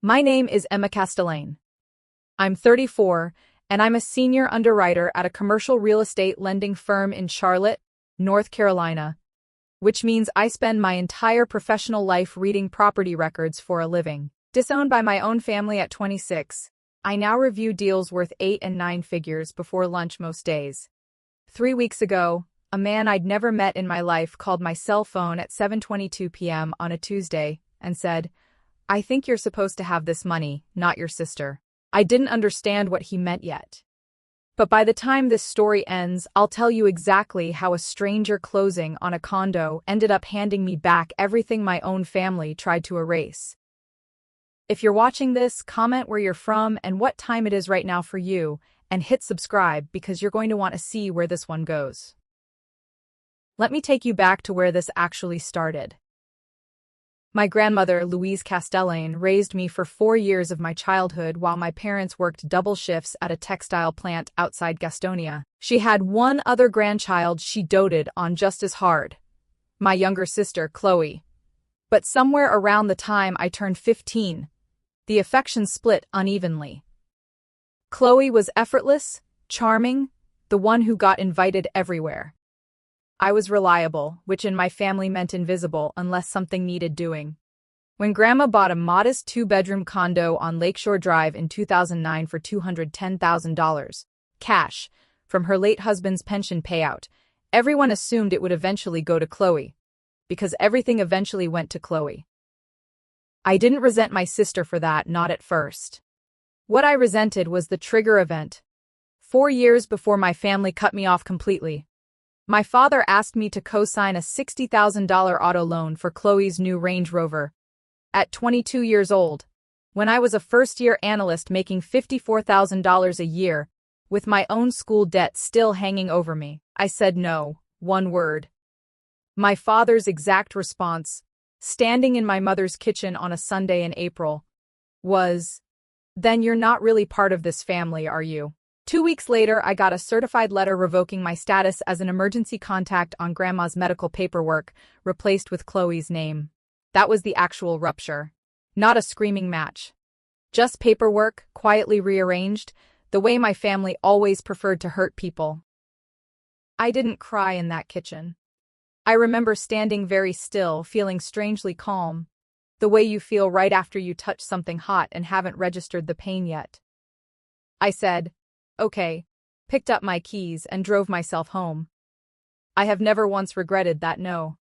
My name is Emma Castellane. I'm 34, and I'm a senior underwriter at a commercial real estate lending firm in Charlotte, North Carolina, which means I spend my entire professional life reading property records for a living. Disowned by my own family at 26, I now review deals worth 8 and 9 figures before lunch most days. 3 weeks ago, a man I'd never met in my life called my cell phone at 7:22 p.m. on a Tuesday and said, "I think you're supposed to have this money, not your sister." I didn't understand what he meant yet. But by the time this story ends, I'll tell you exactly how a stranger closing on a condo ended up handing me back everything my own family tried to erase. If you're watching this, comment where you're from and what time it is right now for you, and hit subscribe because you're going to want to see where this one goes. Let me take you back to where this actually started. My grandmother, Louise Castellane, raised me for 4 years of my childhood while my parents worked double shifts at a textile plant outside Gastonia. She had one other grandchild she doted on just as hard, my younger sister, Chloe. But somewhere around the time I turned 15, the affection split unevenly. Chloe was effortless, charming, the one who got invited everywhere. I was reliable, which in my family meant invisible unless something needed doing. When Grandma bought a modest 2-bedroom condo on Lakeshore Drive in 2009 for $210,000, cash, from her late husband's pension payout, everyone assumed it would eventually go to Chloe, because everything eventually went to Chloe. I didn't resent my sister for that, not at first. What I resented was the trigger event. 4 years before my family cut me off completely, my father asked me to co-sign a $60,000 auto loan for Chloe's new Range Rover. At 22 years old, when I was a first-year analyst making $54,000 a year, with my own school debt still hanging over me, I said no, one word. My father's exact response, standing in my mother's kitchen on a Sunday in April, was, "Then you're not really part of this family, are you?" 2 weeks later, I got a certified letter revoking my status as an emergency contact on Grandma's medical paperwork, replaced with Chloe's name. That was the actual rupture. Not a screaming match. Just paperwork, quietly rearranged, the way my family always preferred to hurt people. I didn't cry in that kitchen. I remember standing very still, feeling strangely calm, the way you feel right after you touch something hot and haven't registered the pain yet. I said, "Okay," picked up my keys and drove myself home. I have never once regretted that no.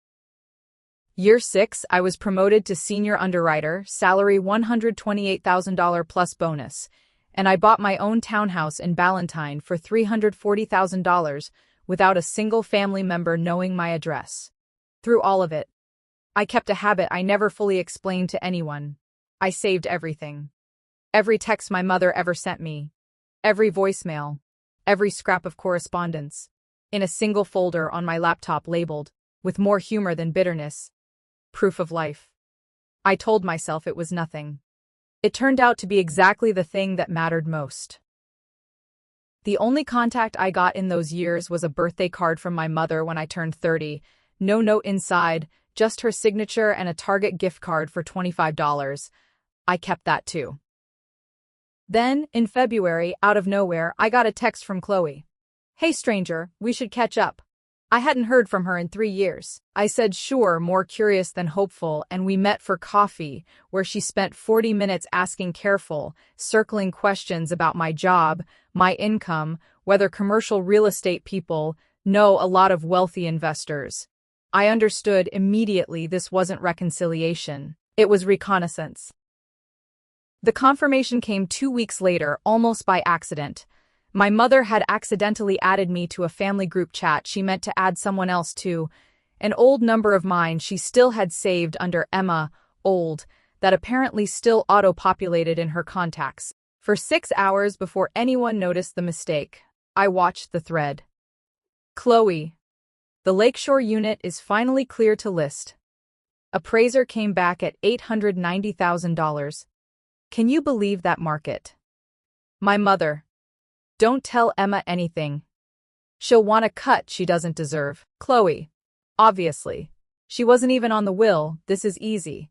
Year 6, I was promoted to senior underwriter, salary $128,000 plus bonus, and I bought my own townhouse in Ballantyne for $340,000 without a single family member knowing my address. Through all of it, I kept a habit I never fully explained to anyone. I saved everything. Every text my mother ever sent me, every voicemail, every scrap of correspondence, in a single folder on my laptop labeled, with more humor than bitterness, proof of life. I told myself it was nothing. It turned out to be exactly the thing that mattered most. The only contact I got in those years was a birthday card from my mother when I turned 30, no note inside, just her signature and a Target gift card for $25. I kept that too. Then, in February, out of nowhere, I got a text from Chloe. "Hey stranger, we should catch up." I hadn't heard from her in 3 years. I said sure, more curious than hopeful, and we met for coffee, where she spent 40 minutes asking careful, circling questions about my job, my income, whether commercial real estate people know a lot of wealthy investors. I understood immediately this wasn't reconciliation. It was reconnaissance. The confirmation came 2 weeks later, almost by accident. My mother had accidentally added me to a family group chat she meant to add someone else to, an old number of mine she still had saved under Emma, old, that apparently still auto-populated in her contacts. For 6 hours before anyone noticed the mistake, I watched the thread. Chloe. The Lakeshore unit is finally clear to list. Appraiser came back at $890,000. Can you believe that market? My mother. Don't tell Emma anything. She'll want a cut she doesn't deserve. Chloe. Obviously. She wasn't even on the will, this is easy.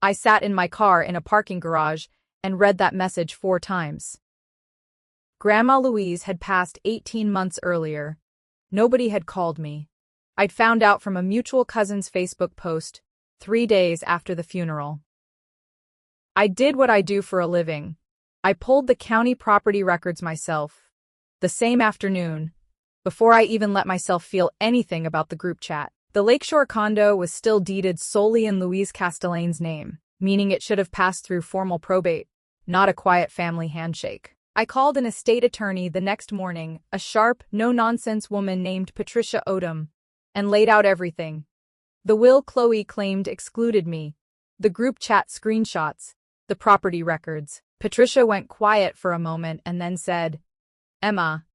I sat in my car in a parking garage, and read that message 4 times. Grandma Louise had passed 18 months earlier. Nobody had called me. I'd found out from a mutual cousin's Facebook post 3 days after the funeral. I did what I do for a living. I pulled the county property records myself, the same afternoon, before I even let myself feel anything about the group chat. The Lakeshore condo was still deeded solely in Louise Castellane's name, meaning it should have passed through formal probate, not a quiet family handshake. I called an estate attorney the next morning, a sharp, no-nonsense woman named Patricia Odom, and laid out everything. The will Chloe claimed excluded me, the group chat screenshots, the property records. Patricia went quiet for a moment and then said, "Emma,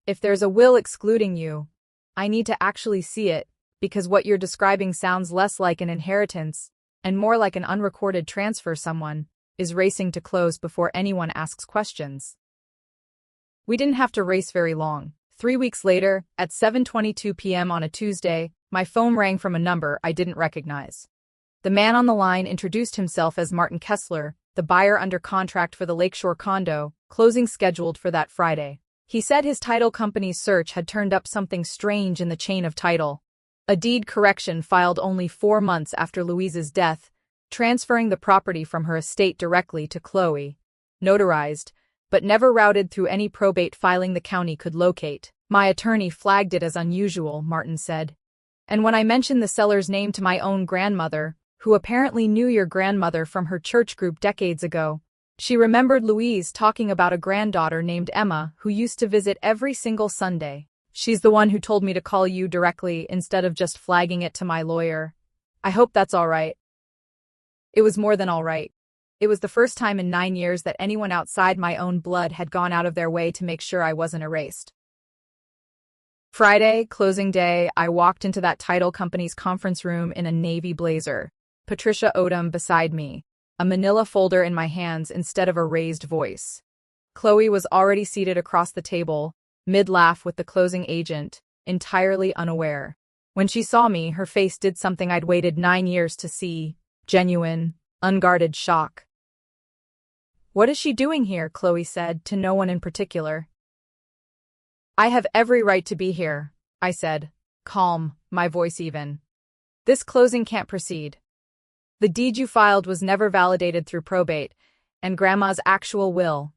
if there's a will excluding you, I need to actually see it, because what you're describing sounds less like an inheritance and more like an unrecorded transfer someone is racing to close before anyone asks questions." We didn't have to race very long. 3 weeks later, at 7:22 p.m. on a Tuesday, my phone rang from a number I didn't recognize. The man on the line introduced himself as Martin Kessler, the buyer under contract for the Lakeshore condo, closing scheduled for that Friday. He said his title company's search had turned up something strange in the chain of title. A deed correction filed only 4 months after Louise's death, transferring the property from her estate directly to Chloe. Notarized, but never routed through any probate filing the county could locate. "My attorney flagged it as unusual," Martin said. "And when I mentioned the seller's name to my own grandmother, who apparently knew your grandmother from her church group decades ago, she remembered Louise talking about a granddaughter named Emma who used to visit every single Sunday. She's the one who told me to call you directly instead of just flagging it to my lawyer. I hope that's all right." It was more than all right. It was the first time in 9 years that anyone outside my own blood had gone out of their way to make sure I wasn't erased. Friday, closing day, I walked into that title company's conference room in a navy blazer, Patricia Odom beside me, a manila folder in my hands instead of a raised voice. Chloe was already seated across the table, mid-laugh with the closing agent, entirely unaware. When she saw me, her face did something I'd waited 9 years to see, genuine, unguarded shock. "What is she doing here?" Chloe said, to no one in particular. "I have every right to be here," I said, calm, my voice even. "This closing can't proceed. The deed you filed was never validated through probate, and Grandma's actual will,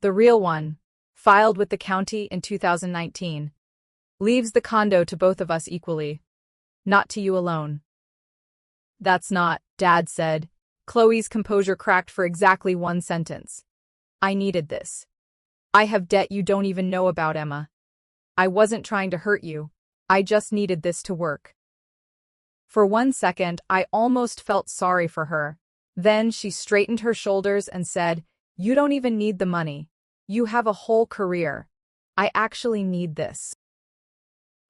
the real one, filed with the county in 2019, leaves the condo to both of us equally, not to you alone." "That's not," Dad said. Chloe's composure cracked for exactly 1 sentence. "I needed this. I have debt you don't even know about, Emma. I wasn't trying to hurt you. I just needed this to work." For 1 second, I almost felt sorry for her. Then she straightened her shoulders and said, "You don't even need the money. You have a whole career. I actually need this."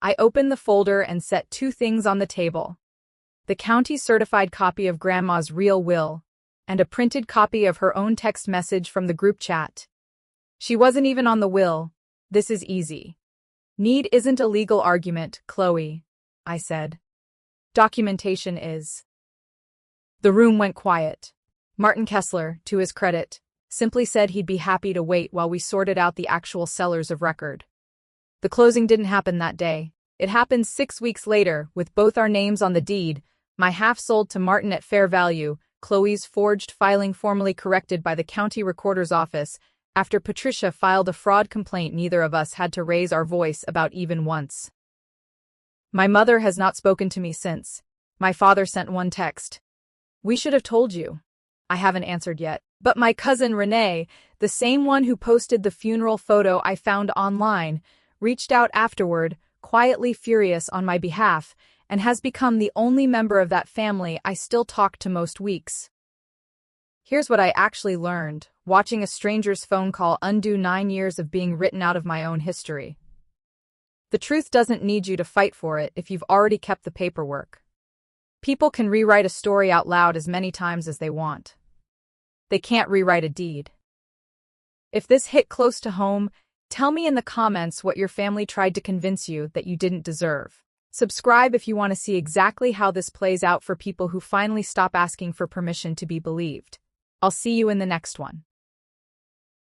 I opened the folder and set 2 things on the table: the county-certified copy of Grandma's real will, and a printed copy of her own text message from the group chat. "She wasn't even on the will. This is easy." "Need isn't a legal argument, Chloe," I said. "Documentation is." The room went quiet. Martin Kessler, to his credit, simply said he'd be happy to wait while we sorted out the actual sellers of record. The closing didn't happen that day. It happened 6 weeks later, with both our names on the deed, my half sold to Martin at fair value, Chloe's forged filing formally corrected by the county recorder's office. After Patricia filed a fraud complaint neither of us had to raise our voice about even once. My mother has not spoken to me since. My father sent 1 text. "We should have told you." I haven't answered yet. But my cousin Renee, the same one who posted the funeral photo I found online, reached out afterward, quietly furious on my behalf, and has become the only member of that family I still talk to most weeks. Here's what I actually learned, watching a stranger's phone call undo 9 years of being written out of my own history. The truth doesn't need you to fight for it if you've already kept the paperwork. People can rewrite a story out loud as many times as they want. They can't rewrite a deed. If this hit close to home, tell me in the comments what your family tried to convince you that you didn't deserve. Subscribe if you want to see exactly how this plays out for people who finally stop asking for permission to be believed. I'll see you in the next one.